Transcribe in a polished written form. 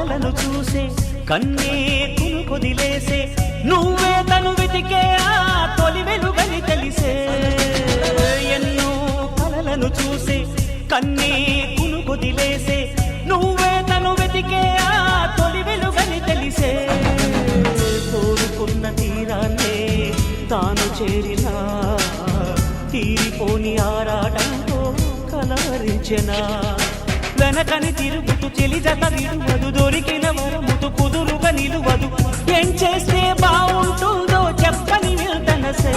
కలలను చూసే కన్నే కొదిలేసే నువ్వే తను వెతికే ఆ తొలి వెలుగని తెలిసే ఎన్నో కలలను చూసే కన్నే కొదిలేసే నువ్వే తను వెతికే ఆ తొలి వెలుగని తెలిసే కోరుకున్న తీరాన్నే తాను చేరినా తీరిపోని ఆరాటంతో కలవరించెనా వెనకని తిరుగుతూ చెలి జత విడువదు దొరికిన వరముతు కుదురుగా నిలువదు ఏం చేస్తే బాగుంటుందో చెప్పని వెళ్తనసే